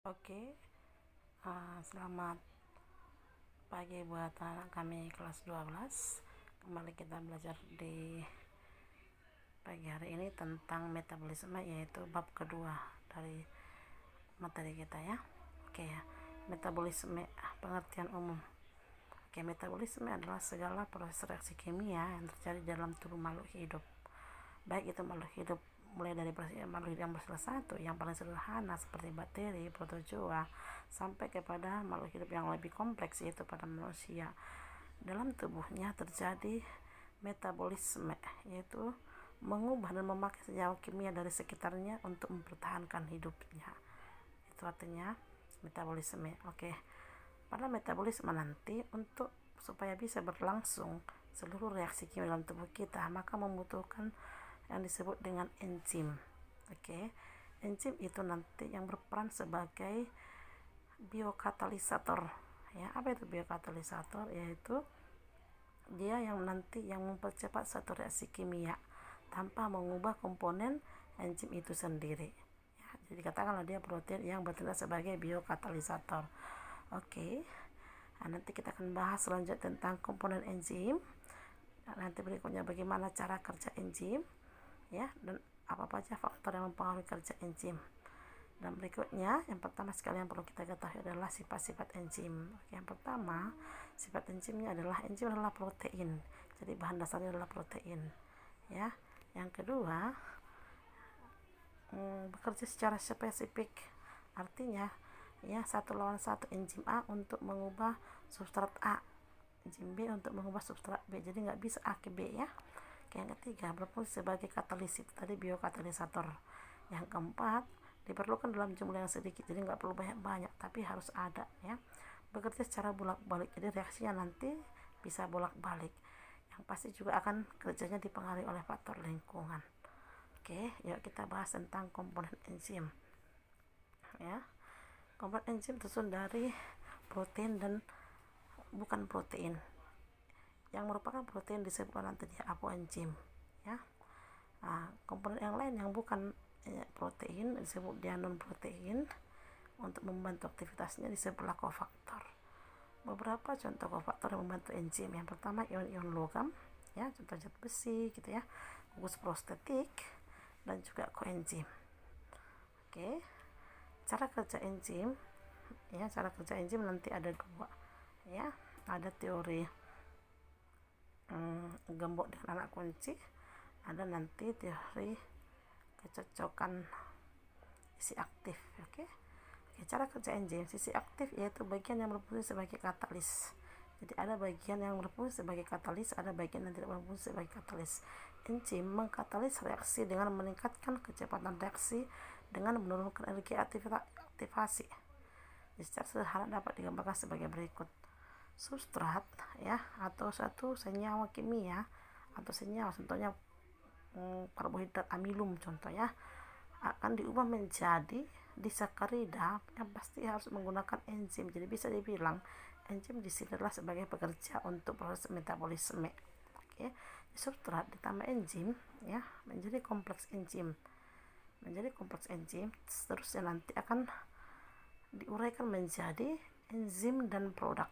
Oke, selamat pagi buat anak kami kelas 12. Kembali kita belajar di pagi hari ini tentang metabolisme, yaitu bab kedua dari materi kita ya. Oke ya, metabolisme, pengertian umum. Oke, metabolisme adalah segala proses reaksi kimia yang terjadi dalam tubuh makhluk hidup. Baik itu makhluk hidup mulai dari makhluk hidup yang berskala satu yang paling sederhana seperti bakteri, protozoa, sampai kepada makhluk hidup yang lebih kompleks yaitu pada manusia. Dalam tubuhnya terjadi metabolisme, yaitu mengubah dan memakai senyawa kimia dari sekitarnya untuk mempertahankan hidupnya. Itu artinya metabolisme. Oke, pada metabolisme nanti untuk supaya bisa berlangsung seluruh reaksi kimia dalam tubuh kita, maka membutuhkan yang disebut dengan enzim. Oke, enzim itu nanti yang berperan sebagai biokatalisator. Ya, apa itu biokatalisator? Yaitu dia yang nanti yang mempercepat satu reaksi kimia tanpa mengubah komponen enzim itu sendiri. Ya, jadi katakanlah dia protein yang bertindak sebagai biokatalisator. Oke, nanti kita akan bahas selanjutnya tentang komponen enzim. Nanti berikutnya bagaimana cara kerja enzim, ya, dan apa saja faktor yang mempengaruhi kerja enzim. Dan berikutnya, yang pertama sekali yang perlu kita ketahui adalah sifat-sifat enzim. Oke, yang pertama, sifat enzimnya adalah enzim adalah protein. Jadi bahan dasarnya adalah protein. Ya, yang kedua, bekerja secara spesifik. Artinya, ya, satu lawan satu enzim A untuk mengubah substrat A, enzim B untuk mengubah substrat B. Jadi nggak bisa A ke B ya. Yang ketiga, berfungsi sebagai katalisis, tadi biokatalisator. Yang keempat, diperlukan dalam jumlah yang sedikit, jadi nggak perlu banyak-banyak, tapi harus ada ya. Bekerja secara bolak-balik, jadi reaksinya nanti bisa bolak-balik. Yang pasti juga akan kerjanya dipengaruhi oleh faktor lingkungan. Oke, yuk kita bahas tentang komponen enzim. Ya, komponen enzim tersusun dari protein dan bukan protein. Yang merupakan protein disebut nanti dia apoenzim ya. Komponen yang lain yang bukan protein disebut dia non protein. Untuk membantu aktivitasnya disebutlah kofaktor. Beberapa contoh kofaktor yang membantu enzim, yang pertama ion-ion logam ya, contoh zat besi gitu ya, gugus prostetik, dan juga koenzim. Oke, cara kerja enzim ya, cara kerja enzim nanti ada dua ya, ada teori gembok dengan anak kunci, ada nanti teori kecocokan sisi aktif. Oke, cara kerja enzim sisi aktif yaitu bagian yang berfungsi sebagai katalis. Jadi ada bagian yang berfungsi sebagai katalis, ada bagian yang tidak berfungsi sebagai katalis. Enzim mengkatalis reaksi dengan meningkatkan kecepatan reaksi dengan menurunkan energi aktivasi. Jadi secara sederhana dapat digambarkan sebagai berikut. Substrat ya, atau satu senyawa kimia atau senyawa, contohnya karbohidrat amilum contohnya, akan diubah menjadi disakarida yang pasti harus menggunakan enzim. Jadi bisa dibilang enzim di sini adalah sebagai pekerja untuk proses metabolisme. Oke, substrat ditambah enzim ya menjadi kompleks enzim. Seterusnya nanti akan diuraikan menjadi enzim dan produk.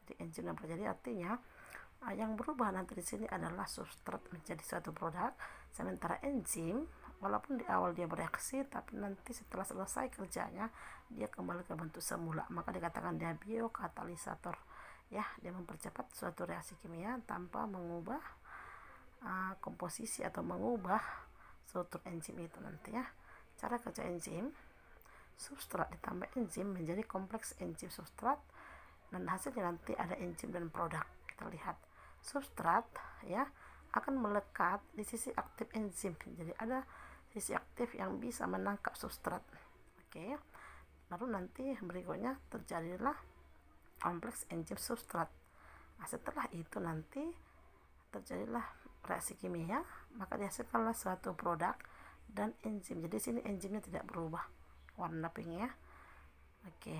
Jadi enzim dan produk, jadi artinya yang berubah nanti di sini adalah substrat menjadi suatu produk, sementara enzim walaupun di awal dia bereaksi tapi nanti setelah selesai kerjanya dia kembali ke bentuk semula, maka dikatakan dia biokatalisator ya. Dia mempercepat suatu reaksi kimia tanpa mengubah komposisi atau mengubah struktur enzim itu nanti ya. Cara kerja enzim, substrat ditambah enzim menjadi kompleks enzim substrat, dan hasilnya nanti ada enzim dan produk. Kita lihat substrat ya akan melekat di sisi aktif enzim. Jadi ada sisi aktif yang bisa menangkap substrat. Oke, baru nanti berikutnya terjadilah kompleks enzim substrat. Setelah itu nanti terjadilah reaksi kimia, maka dihasilkanlah suatu produk dan enzim. Jadi sini enzimnya tidak berubah warna pink ya. Oke,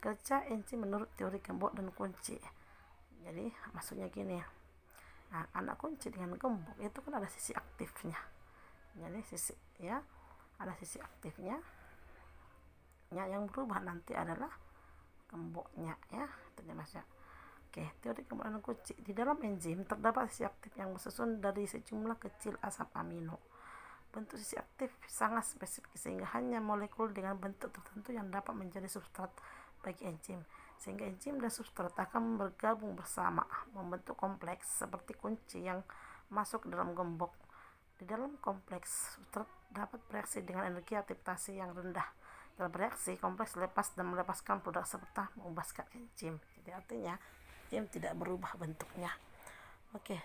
kerja enzim menurut teori gembok dan kunci. Jadi maksudnya gini, anak kunci dengan gembok itu kan ada sisi aktifnya. Jadi sisi ya, ada sisi aktifnya, yang berubah nanti adalah gemboknya ya, itu mas ya. Oke, teori kemudahan kunci. Di dalam enzim terdapat sisi aktif yang bersusun dari sejumlah kecil asam amino. Bentuk sisi aktif sangat spesifik sehingga hanya molekul dengan bentuk tertentu yang dapat menjadi substrat bagi enzim. Sehingga enzim dan substrat akan bergabung bersama membentuk kompleks seperti kunci yang masuk ke dalam gembok. Di dalam kompleks, substrat dapat bereaksi dengan energi aktivasi yang rendah. Dalam bereaksi, kompleks lepas dan melepaskan produk serta membebaskan enzim. Jadi artinya enzim tidak berubah bentuknya. Oke.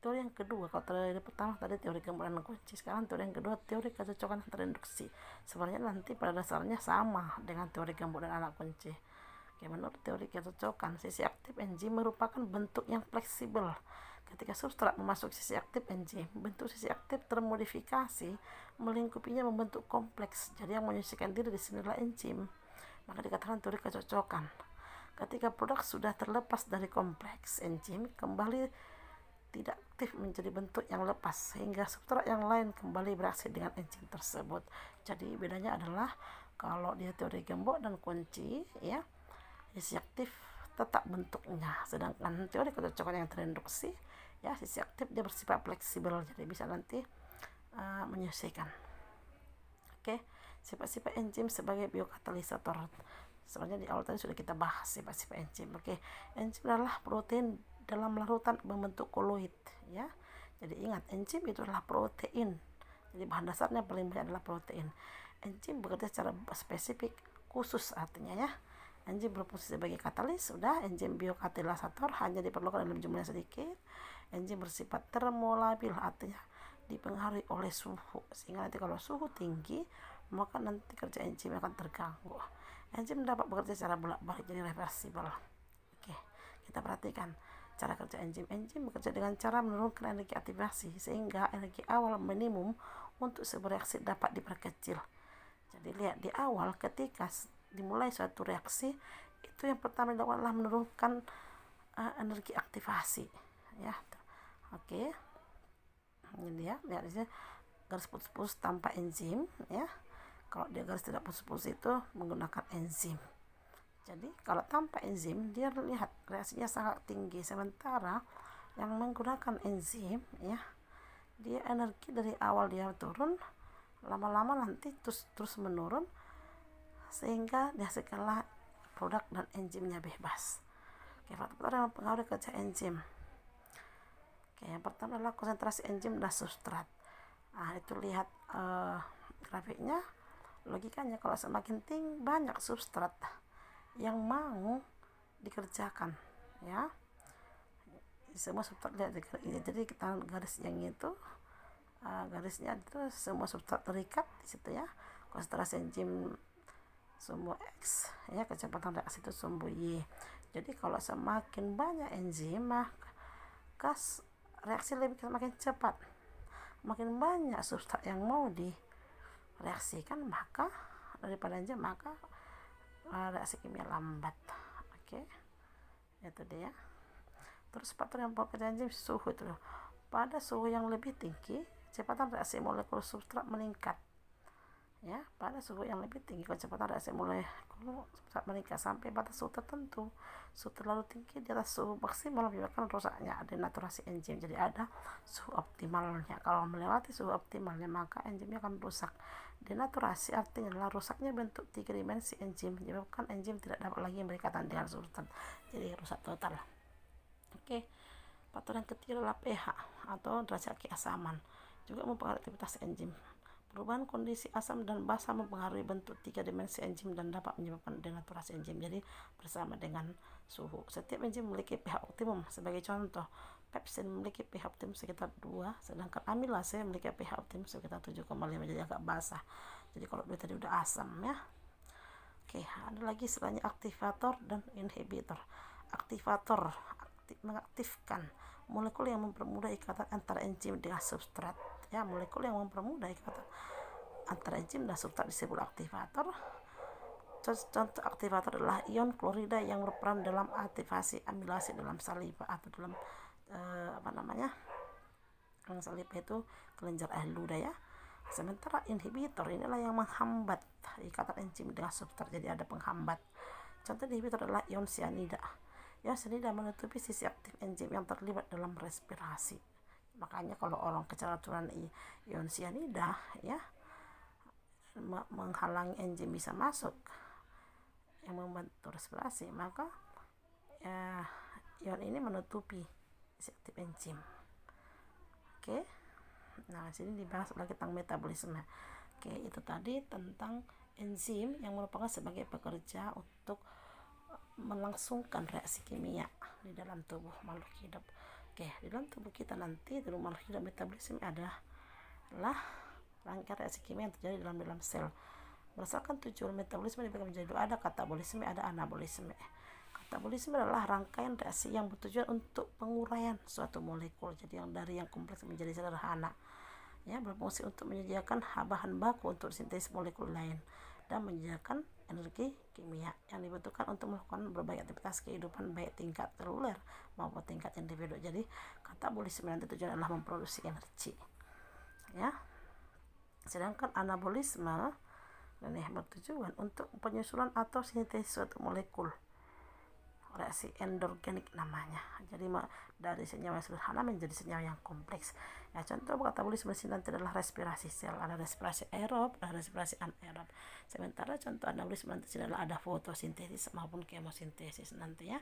Teori yang kedua, kalau teori pertama tadi teori kemudahan kunci, sekarang teori yang kedua teori kecocokan terinduksi. Sebenarnya nanti pada dasarnya sama dengan teori kemudahan anak kunci. Oke, menurut teori kecocokan, sisi aktif enzim merupakan bentuk yang fleksibel. Ketika substrat memasuki sisi aktif enzim, bentuk sisi aktif termodifikasi melingkupinya membentuk kompleks. Jadi yang menyisikan diri di sinilah enzim. Maka dikatakan teori kecocokan. Ketika produk sudah terlepas dari kompleks enzim, kembali tidak aktif menjadi bentuk yang lepas sehingga substrat yang lain kembali bereaksi dengan enzim tersebut. Jadi bedanya adalah kalau dia teori gembok dan kunci ya, sisi aktif tetap bentuknya, sedangkan teori kecocokan yang terinduksi ya, sisi aktif dia bersifat fleksibel, jadi bisa nanti menyesuaikan. Oke, sifat-sifat enzim sebagai biokatalisator. Sebenarnya di awal tadi sudah kita bahas sifat-sifat enzim. Oke, enzim adalah protein dalam larutan membentuk koloid ya. Jadi ingat, enzim itu adalah protein. Jadi bahan dasarnya paling banyak adalah protein. Enzim bekerja secara spesifik khusus artinya ya. Enzim berfungsi sebagai katalis, sudah. Enzim biokatalisator hanya diperlukan dalam jumlah sedikit. Enzim bersifat termolabil, artinya dipengaruhi oleh suhu, sehingga nanti kalau suhu tinggi maka nanti kerja enzim akan terganggu. Enzim dapat bekerja secara bolak-balik, jadi reversibel. Oke, kita perhatikan cara kerja enzim. Enzim bekerja dengan cara menurunkan energi aktivasi sehingga energi awal minimum untuk sebuah reaksi dapat diperkecil. Jadi lihat di awal ketika dimulai suatu reaksi, itu yang pertama dilakukan adalah menurunkan energi aktivasi ya. Oke, ini ya, lihat di sini garis putus-putus tanpa enzim ya. Kalau dia garis tidak putus-putus itu menggunakan enzim. Jadi kalau tanpa enzim dia lihat reaksinya sangat tinggi, sementara yang menggunakan enzim ya, dia energi dari awal dia turun, lama-lama nanti terus menurun sehingga dihasilkanlah produk dan enzimnya bebas. Oke, faktor yang mempengaruhi kerja enzim. Oke, yang pertama adalah konsentrasi enzim dan substrat. Nah, itu lihat grafiknya, logikanya kalau semakin tinggi banyak substrat yang mau dikerjakan ya, semua substrat lihat. Jadi kita garis yang itu garisnya itu semua substrat terikat di situ ya. Konsentrasi enzim sumbu X ya, kecepatan reaksi itu sumbu Y. Jadi kalau semakin banyak enzim maka reaksi lebih semakin cepat. Makin banyak substrat yang mau direaksikan maka daripada enzim maka reaksi kimia lambat. Oke, itu dia. Terus faktor yang mempengaruhi enzim, suhu itu. Pada suhu yang lebih tinggi, kecepatan reaksi molekul substrat meningkat. Ya, pada suhu yang lebih tinggi kecepatan reaksi molekul substrat meningkat sampai batas suhu tertentu. Suhu terlalu tinggi di atas suhu maksimal menyebabkan rusaknya denaturasi enzim. Jadi ada suhu optimalnya. Kalau melewati suhu optimalnya maka enzimnya akan rusak. Denaturasi artinya adalah rusaknya bentuk 3 dimensi enzim, menyebabkan enzim tidak dapat lagi berikatan dengan substrat, jadi rusak total. Oke, faktor yang ketiga adalah pH atau derajat keasaman, juga mempengaruhi aktivitas enzim. Perubahan kondisi asam dan basa mempengaruhi bentuk 3 dimensi enzim dan dapat menyebabkan denaturasi enzim, jadi bersama dengan suhu. Setiap enzim memiliki pH optimum. Sebagai contoh, pepsin memiliki pH optimum sekitar 2, sedangkan amilase memiliki pH optimum sekitar 7,5, jadi agak basah. Jadi kalau dia tadi udah asam ya. Oke, ada lagi selanjutnya aktivator dan inhibitor. Aktivator mengaktifkan molekul yang mempermudah ikatan antara enzim dengan substrat ya. Molekul yang mempermudah ikatan antara enzim dan substrat disebut aktivator. Contoh aktivator adalah ion klorida yang berperan dalam aktivasi amilase dalam saliva atau dalam saliva itu kelenjar air ludah ya. Sementara inhibitor inilah yang menghambat ikatan enzim dengan substrat, jadi ada penghambat. Contoh inhibitor adalah ion cyanida. Ion cyanida menutupi sisi aktif enzim yang terlibat dalam respirasi. Makanya kalau orang keracunan ion cyanida ya menghalangi enzim bisa masuk yang membantu respirasi, maka ion ini menutupi sisi aktif enzim. Oke. Nah, sini dibahas lagi tentang metabolisme. Oke, itu tadi tentang enzim yang merupakan sebagai pekerja untuk melangsungkan reaksi kimia di dalam tubuh makhluk hidup. Oke, di dalam tubuh kita nanti di rumah makhluk hidup metabolisme adalah rangkaian reaksi kimia yang terjadi dalam sel. Berdasarkan tujuan metabolisme dibagi menjadi dua, ada katabolisme, ada anabolisme. Katabolisme adalah rangkaian reaksi yang bertujuan untuk penguraian suatu molekul, jadi yang dari yang kompleks menjadi sederhana, ya, berfungsi untuk menyediakan bahan baku untuk sintesis molekul lain dan menyediakan energi kimia yang dibutuhkan untuk melakukan berbagai aktivitas kehidupan baik tingkat seluler maupun tingkat individu. Jadi katabolisme nanti tujuan adalah memproduksi energi, ya. Sedangkan anabolisme bertujuan untuk penyusunan atau sintesis suatu molekul, reaksi endorgenik namanya. Jadi dari senyawa yang sederhana menjadi senyawa yang kompleks. Ya, contoh katabolisme nanti adalah respirasi sel, ada respirasi aerob, ada respirasi anaerob. Sementara contoh anabolisme nanti adalah ada fotosintesis maupun kemosintesis nanti, ya.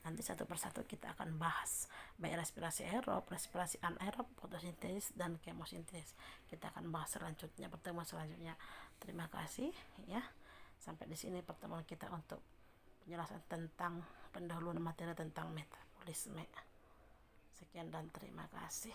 Nanti satu persatu kita akan bahas baik respirasi aerob, respirasi anaerob, fotosintesis dan kemosintesis. Kita akan bahas selanjutnya, pertemuan selanjutnya. Terima kasih, ya. Sampai di sini pertemuan kita untuk penjelasan tentang pendahuluan materi tentang metabolisme. Sekian dan terima kasih.